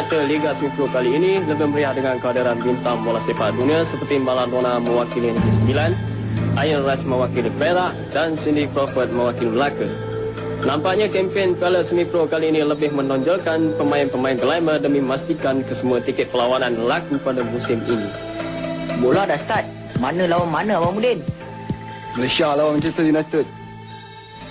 Nyata Liga Semipro kali ini lebih meriah dengan kehadiran bintang bola sepak dunia seperti Maradona mewakili Negeri Sembilan, Ian Rush mewakili Perak dan Cindy Crawford mewakili Melaka. Nampaknya kempen Piala Semipro kali ini lebih menonjolkan pemain-pemain glamour demi memastikan kesemua tiket perlawanan laku pada musim ini. Bola dah start. Mana lawan mana, Abang Mudin? Malaysia lawan Manchester United.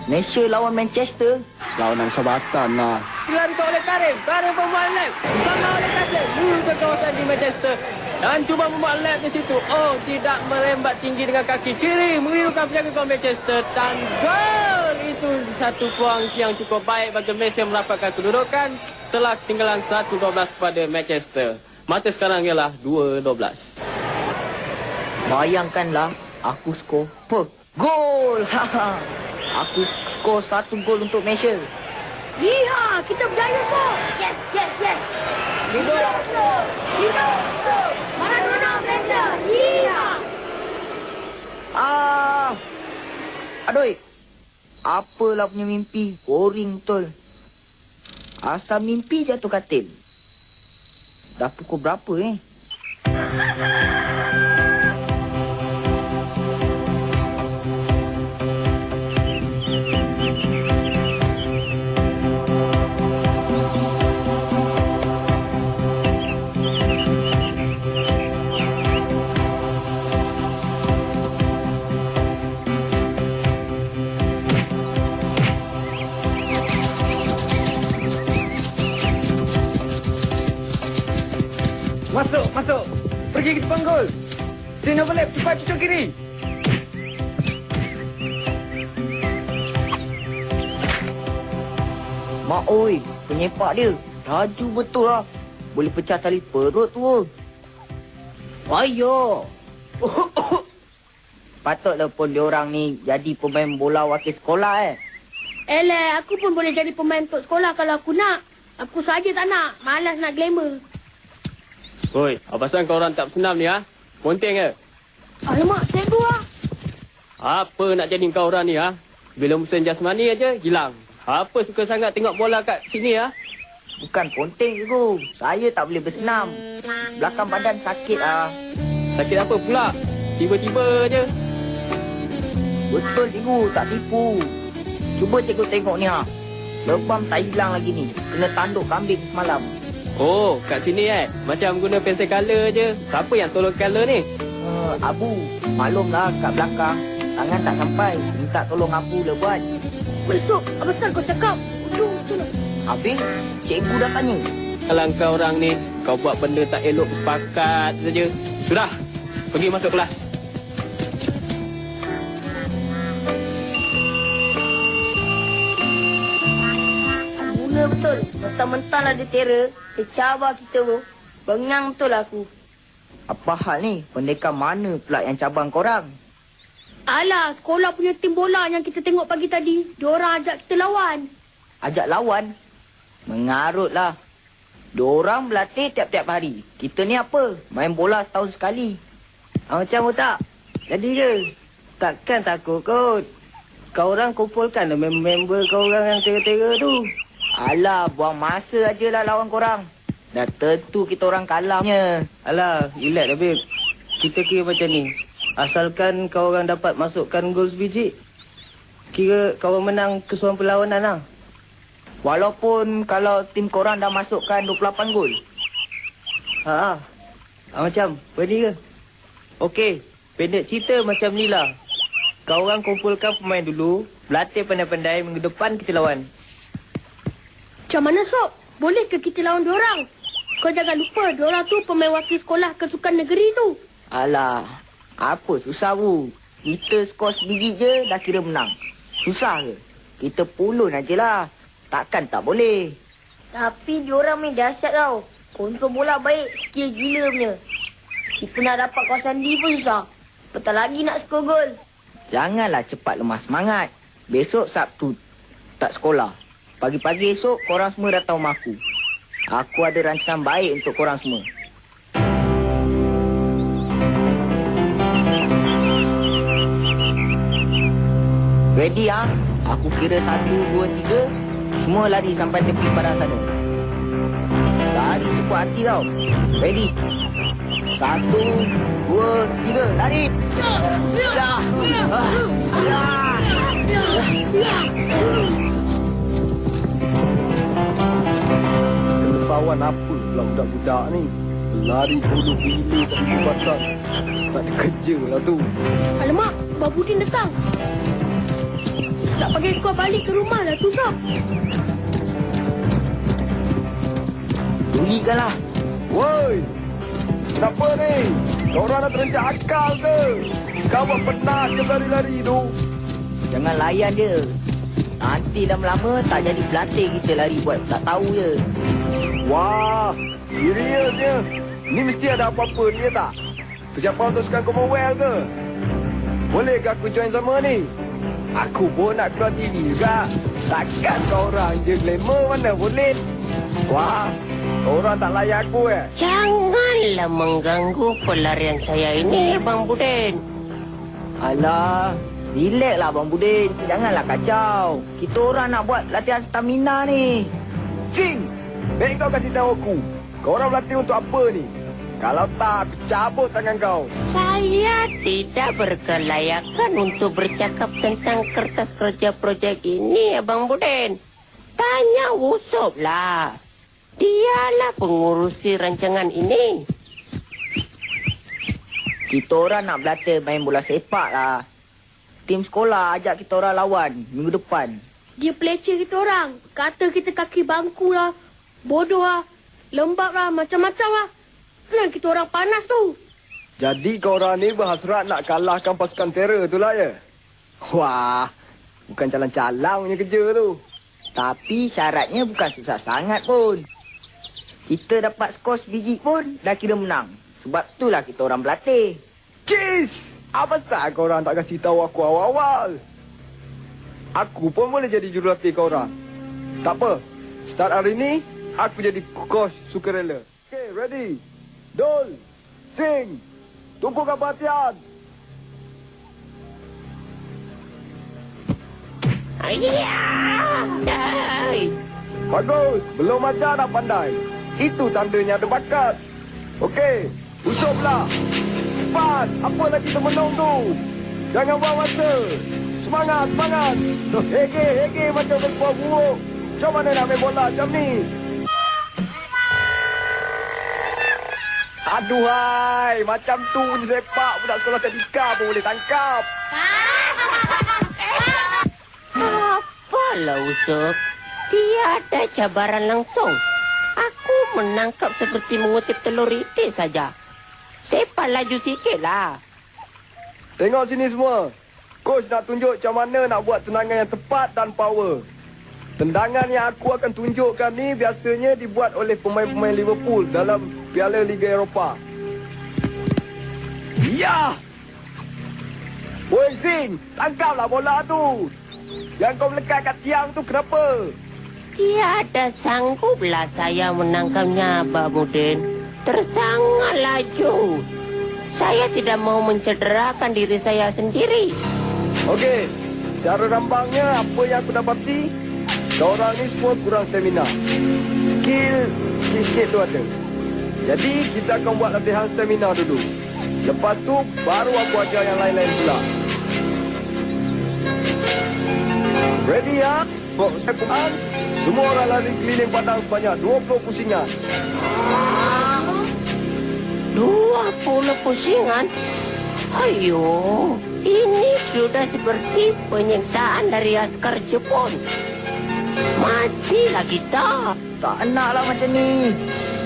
Malaysia lawan Manchester. Lawanan sahabatan lah. Dilantik oleh Karim. Karim membuat lap. Sama oleh Karim. Menuju ke kawasan di Manchester. Dan cuba membuat lap di situ. Oh, tidak merembat tinggi dengan kaki kiri. Menghirukan penjaga gol Manchester. Dan gol! Itu satu peluang yang cukup baik bagi Malaysia merapatkan kedudukan setelah ketinggalan 1-12 pada Manchester. Mata sekarang ialah 2-12. Bayangkanlah, aku skor gol. Aku skor 1 gol untuk Malaysia. Lihat, kita berjaya, Sob. Yes, yes, yes. Hidup, Sob. Hidup, Sob. Maradona Malaysia. Lihat. Aduh. Apalah punya mimpi. Boring betul. Asal mimpi jatuh katil. Dah pukul berapa Masuk. Pergi ke depan gol. Sini overlap, cepat cucuk kiri. Mak oi, penyepak dia. Laju betul lah. Boleh pecah tali perut tu. Ayo. Patutlah pun diorang ni jadi pemain bola wakil sekolah Eleh, aku pun boleh jadi pemain untuk sekolah kalau aku nak. Aku saja tak nak. Malas nak glamour. Oi, apa pasal kau orang tak bersenam ni, ha? Ponteng ke? Alamak, cikgu lah. Apa nak jadi kau orang ni, ha? Bila musim jasmani aja hilang. Apa suka sangat tengok bola kat sini, ha? Bukan ponteng cikgu. Saya tak boleh bersenam. Belakang badan sakit Sakit apa pula? Tiba-tiba je. Betul cikgu, tak tipu. Cuba cikgu tengok ni Lebam tak hilang lagi ni. Kena tanduk kambing semalam. Oh, kat sini macam guna pensel color je. Siapa yang tolong color ni? Abu, maklumlah kat belakang. Tangan tak sampai. Minta tolong Abu lah buat. Besok, apa pasal kau cakap? Betul lah. Habis, cikgu dah tanya. Kalau kau orang ni, kau buat benda tak elok sepakat saja. Sudah, pergi masuk kelas. Mula betul. Mentang-mentang ada terror. Dia cabar kita tu. Bengang betul aku. Apa hal ni? Pendekar mana pula yang cabang korang? Alah, sekolah punya tim bola yang kita tengok pagi tadi. Diorang ajak kita lawan. Ajak lawan? Mengarutlah. Diorang berlatih tiap-tiap hari. Kita ni apa? Main bola setahun sekali. Macam tak? Jadi ke? Takkan takut kot. Kau orang kumpulkan member kau orang yang tera-tera tu. Alah, buang masa aje lah lawan korang. Dah tentu kita orang kalahnya. Alah, relax lah, babe. Kita kira macam ni. Asalkan kau orang dapat masukkan gol sebiji, kira kau orang menang keseluruhan perlawanan lah. Walaupun kalau tim korang dah masukkan 28 gol. Macam, ready ke? Okey, pendek cerita macam ni lah. Kau orang kumpulkan pemain dulu, berlatih pandai-pandai, minggu depan kita lawan. Macam mana, Sob? Boleh ke kita lawan diorang? Kau jangan lupa, diorang tu pemain wakil sekolah kesukan negeri tu. Alah, apa susah bu? Kita skor sebiji je dah kira menang. Susah ke? Kita pulun ajalah. Takkan tak boleh. Tapi diorang main dahsyat tau. Kontrol bola baik, skill gila punya. Kita nak dapat kawasan D pun susah. Betul lagi nak skor gol. Janganlah cepat lemah semangat. Besok Sabtu tak sekolah. Pagi-pagi esok korang semua datang rumah aku. Aku ada rancangan baik untuk korang semua. Ready Aku kira 1, 2, 3. Semua lari sampai tepi padang sana. Lari sekuat hati tau. Ready? 1, 2, 3, lari! Kesawan apa pula budak-budak ni? Lari bulu bila tak pasang. Tak ada kerja lah tu. Alamak, Babudin datang. Tak pakai kau balik ke rumah dah tu, Sob. Tulikanlah. Woi! Kenapa ni? Korang nak terencak akal ke? Kau buat penat je lari-lari tu. Jangan layan dia. Nanti lama-lama tak jadi pelatih kita lari buat tak tahu je. Wah, seriusnya? Ni mesti ada apa-apa ni tak? Persiapan untuk Sukan Commonwealth ke? Boleh ke aku join sama ni? Aku pun nak keluar TV juga. Takkan korang je glamour mana boleh? Wah, korang tak layak aku Janganlah mengganggu pelarian saya ini, Abang Budin. Alah, relax lah Abang Budin. Janganlah kacau. Kita orang nak buat latihan stamina ni. Sing! Baik kau kasih tahu aku. Korang berlatih untuk apa ni? Kalau tak, aku cabut tangan kau. Saya tidak berkelayakan untuk bercakap tentang kertas kerja projek ini, Abang Budin. Tanya Wusup lah. Dialah pengurusi rancangan ini. Kita orang nak berlatih main bola sepak lah. Tim sekolah ajak kita orang lawan minggu depan. Dia peleceh kita orang. Kata kita kaki bangku lah. Bodoh lah. Lembab lah. Macam-macam lah. Yang kita orang panas tu. Jadi korang ni berhasrat nak kalahkan pasukan terror tu lah ya? Wah, bukan calang-calang punya kerja tu. Tapi syaratnya bukan susah sangat pun. Kita dapat skor sebiji pun dah kira menang. Sebab itulah kita orang berlatih. Cheese! Apa sah korang tak kasih tahu aku awal-awal? Aku pun boleh jadi jurulatih korang. Tak apa. Start hari ni, aku jadi coach sukarela. Okay, ready? Dol, sing, tumpukan perhatian. Ayah! Bagus, belum ajar dah pandai. Itu tandanya ada bakat. Okey, usuplah. Cepat, apa lagi termenung tu? Jangan buang masa. Semangat, semangat. Hege macam sebuah buruk. Macam mana nak main bola macam ni? Aduhai, macam tu punya sepak budak sekolah tadika pun boleh tangkap. Apalah Wusup. Tiada cabaran langsung. Aku menangkap seperti mengutip telur itik saja. Sepak laju sikit lah. Tengok sini semua. Coach nak tunjuk macam mana nak buat tendangan yang tepat dan power. Tendangan yang aku akan tunjukkan ni biasanya dibuat oleh pemain-pemain Liverpool dalam Piala Liga Eropah. Ya! Woi Sing, tangkaplah bola tu. Yang kau melekat kat tiang tu kenapa? Tiada sangguplah saya menangkapnya, Abang Budin. Tersangat laju. Saya tidak mau mencederakan diri saya sendiri. Okey, cara rambangnya apa yang aku dapati? Korang ni semua kurang stamina. Sikit-sikit tu ada. Jadi kita akan buat latihan stamina dulu. Lepas tu baru aku ajar yang lain-lain pula. Ready ya? Saya puan. Semua orang lari keliling padang sebanyak 20 pusingan. 20 pusingan? Ayo, ini sudah seperti penyiksaan dari askar Jepun. Matilah kita. Tak naklah macam ni.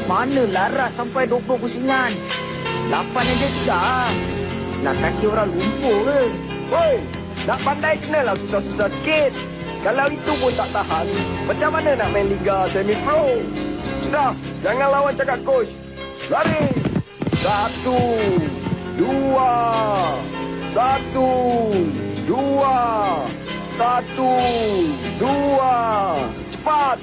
Mana larat sampai 20 pusingan. 8 aja sudah. Nak kasih orang lumpur ke? Woi, nak pandai kenalah susah-susah sikit. Kalau itu pun tak tahan, macam mana nak main Liga Semi-Pro? Sudah, jangan lawan cakap coach. Lari. 1, 2, 1, 2, 1, 2. Cepat.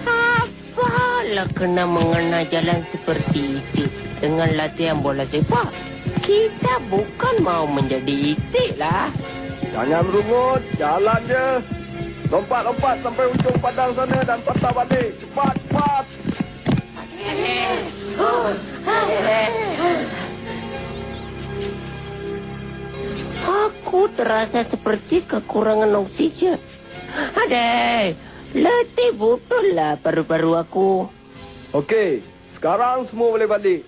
Apalah kena mengena jalan seperti itu dengan latihan bola sepak. Kita bukan mau menjadi itik lah. Jangan merungut, jalan je. Lompat-lompat sampai ujung padang sana dan patah balik. Cepat, cepat. Aku terasa seperti kekurangan oksigen. Adai, letih betul lah paru-paru aku. Okey, sekarang semua boleh balik.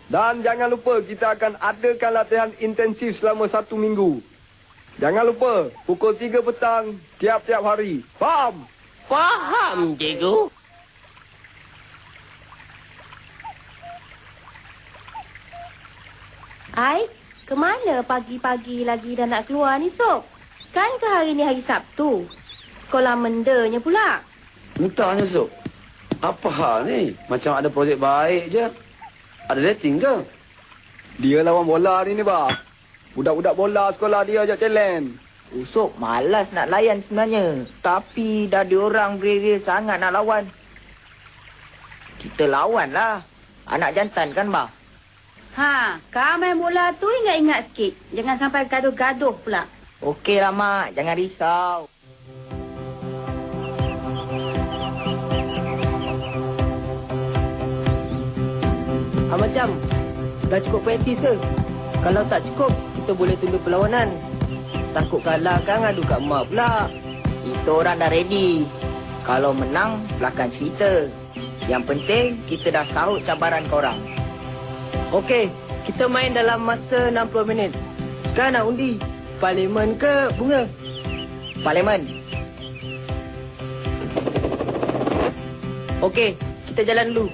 Dan jangan lupa kita akan adakan latihan intensif selama 1 minggu. Jangan lupa, pukul 3 petang tiap-tiap hari. Faham? Faham, cikgu. Ai, kemana pagi-pagi lagi dah nak keluar ni, Sob? Kan ke hari ni hari Sabtu? Sekolah mendanya pula. Entahnya, Sok. Apa hal ni? Macam ada projek baik je. Ada dating ke? Dia lawan bola hari ni, bah. Budak-budak bola sekolah dia ajak challenge. Usop malas nak layan sebenarnya. Tapi dah diorang beria sangat nak lawan. Kita lawan lah. Anak jantan kan, bah? Ha, kau main bola tu ingat-ingat sikit. Jangan sampai gaduh-gaduh pula. Okey lah, Mak. Jangan risau. Macam, dah cukup praktis ke? Kalau tak cukup, kita boleh tunda perlawanan. Takut kalah kan adu kat mak pula. Kita orang dah ready. Kalau menang, belakang cerita. Yang penting, kita dah sahut cabaran korang. Okey, kita main dalam masa 60 minit. Sekarang nak undi. Parlimen ke bunga? Parlimen. Okey, kita jalan dulu.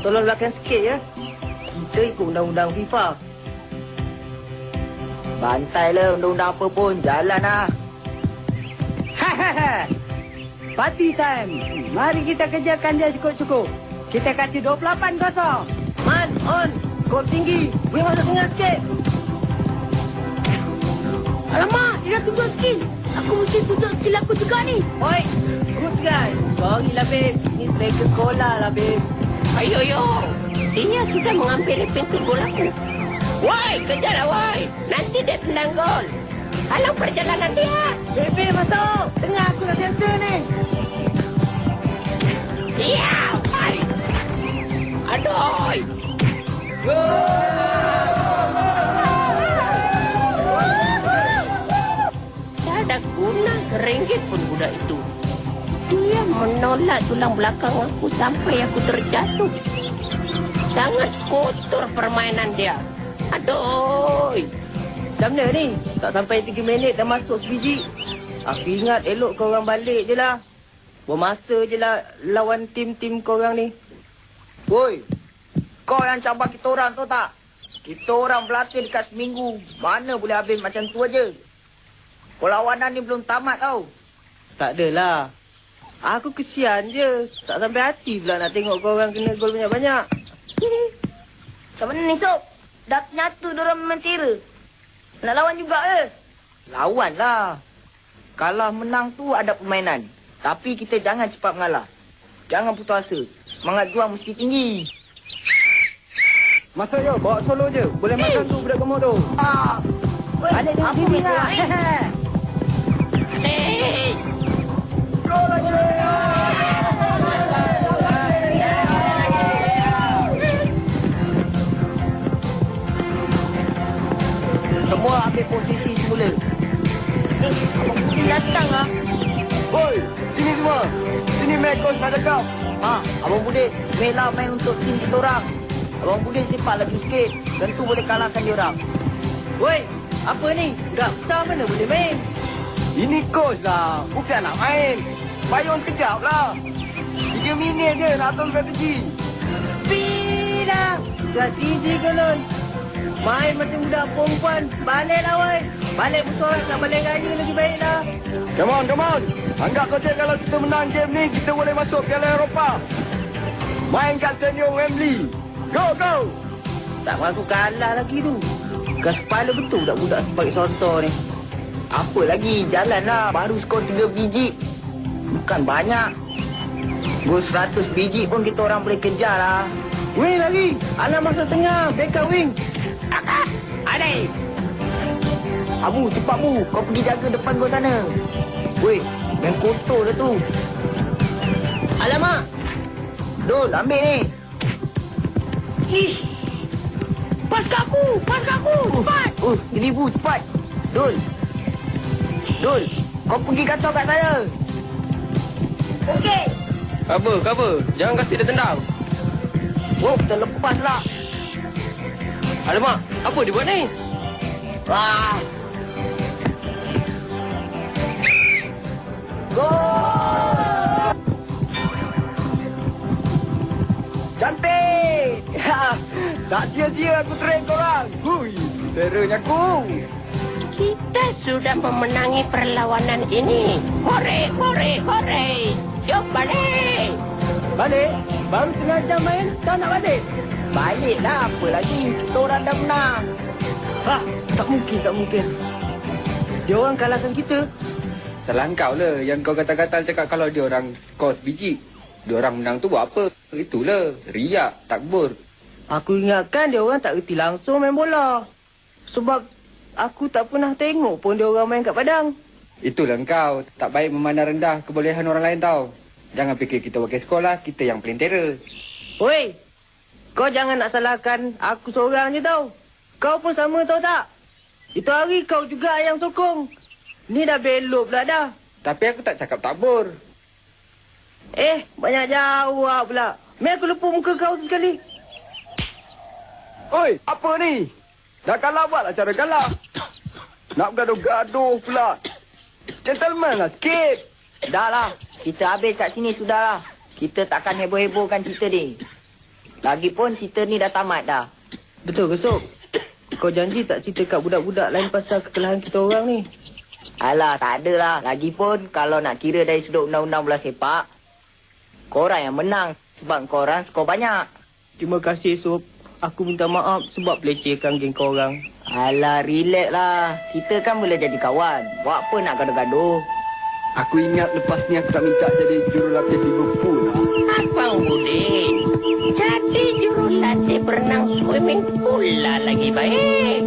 Tolong belakang sikit ya. Kita ikut undang-undang FIFA. Bantai lah undang-undang apa pun. Jalan lah. Party time. Mari kita kerjakan dia cukup-cukup. Kita kasih 28-0. Man, on. Skor tinggi. Boleh masuk tengah sikit. Alamak, dia dah tunjuk skill. Aku mesti tunjuk skill aku juga ni. Oi, good guy. Sorry lah, babe. Ni striker sekolah lah, babe. Ayo, yo. Dia sudah mengambil pintu gol aku. Woi, kejarlah, woi. Nanti dia tendang gol. Halang perjalanan dia. Babe, masuk. Tengah aku nak center ni. Ya, woi. Aduh. Tak ada guna seringgit pun budak itu. Dia menolak tulang belakang aku sampai aku terjatuh. Sangat kotor permainan dia. Aduh. Macam mana ni? Tak sampai 3 minit dah masuk sebiji. Aku ingat elok korang balik je lah. Buang masa je lah lawan tim-tim korang ni. Woi, kau yang cabar kita orang tahu tak? Kita orang berlatih dekat seminggu. Mana boleh habis macam tu aja. Perlawanan ni belum tamat tau. Tak adalah. Aku kesian je. Tak sampai hati pula nak tengok korang kena gol banyak-banyak. Macam mana ni, Sob? Dah nyatu diorang memang tera. Nak lawan juga ke? Lawan lah. Kalah menang tu ada permainan. Tapi kita jangan cepat mengalah. Jangan putus asa. Semangat juang mesti tinggi. Masa yo, bawa solo je. Boleh makan tu budak gemuk tu. Balik dengan sini lah. Hei. Semua ambil posisi semula. Dia datang lah. Hoi, sini semua. Sini Mac coach nak cakap. Abang Budit, Mela main untuk tim kita orang. Abang Budit sepak lagi sikit. Tentu boleh kalahkan dia orang. Woi, apa ni? Budak besar mana boleh main? Ini coach lah. Bukan nak main. Payung sekejap lah. 3 minit je nak atur strategi. Bila? Strategi ke Lon? Main macam budak perempuan. Baliklah woi. Balik bersorak kat balai raya lagi baiklah. Come on, come on. Anggap saja kalau kita menang game ni, kita boleh masuk Piala Eropah. Main kat Stadium Wembley. Go, go. Tak mengaku kalah lagi tu. Gas kepala betul budak-budak sebagai contoh ni. Apa lagi? Jalan lah. Baru skor 3 biji. Bukan banyak. Gol 100 biji pun kita orang boleh kejar lah. Wing lagi. Alam masuk tengah. Backup wing. Adai. Abu, cepat Bu. Kau pergi jaga depan gol sana. Weh, main kotor dah tu. Alamak. Dul, ambil ni. Ih. Pas kat aku. Cepat. Deliver cepat. Dul. Dul, kau pergi kacau kat saya. Okey. Cover. Jangan kasi dia tendang. Oh, terlepas lah. Alamak, apa dia buat ni? Wah. Gol! Cantik! Tak sia-sia aku train korang. Hui, teranya aku. Kita sudah memenangi perlawanan ini. Hore. Jom balik. Balik? Baru setengah jam main, kau nak balik? Baliklah, apa lagi? Kita orang dah menang. Tak mungkin. Dia orang kalahkan kita. Salah kau lah yang kau kata-kata cakap kalau dia orang skor sebiji. Dia orang menang tu buat apa? Itulah, riak, takbur. Aku ingatkan dia orang tak reti langsung main bola. Sebab aku tak pernah tengok pun dia orang main kat padang. Itulah kau, tak baik memandang rendah kebolehan orang lain tau. Jangan fikir kita wakil sekolah, kita yang paling terror. Oi, kau jangan nak salahkan aku seorang je tau. Kau pun sama tau tak? Itu hari kau juga yang sokong. Ni dah belok pula dah. Tapi aku tak cakap takbur. Banyak jawab pula. Mari aku lepuk muka kau tu sekali. Oi, apa ni? Dah kalah buatlah cara kalah. Nak gaduh-gaduh pula. Gentleman lah sikit. Dah lah, kita habis kat sini sudahlah. Kita takkan heboh-hebohkan cerita ni. Lagipun cerita ni dah tamat dah. Betul ke, Sok? Kau janji tak cerita kat budak-budak lain pasal kekalahan kita orang ni? Alah, tak ada lah. Lagipun kalau nak kira dari sudut undang-undang bola sepak, korang yang menang sebab korang skor banyak. Terima kasih, Sob. Aku minta maaf sebab pelecehkan geng korang. Alah, relax lah. Kita kan boleh jadi kawan. Buat apa nak gaduh-gaduh? Aku ingat lepas ni aku tak minta jadi jurulatih Liverpool lah. Abang Budin. Jadi jurulatih berenang swimming pool lah lagi baik.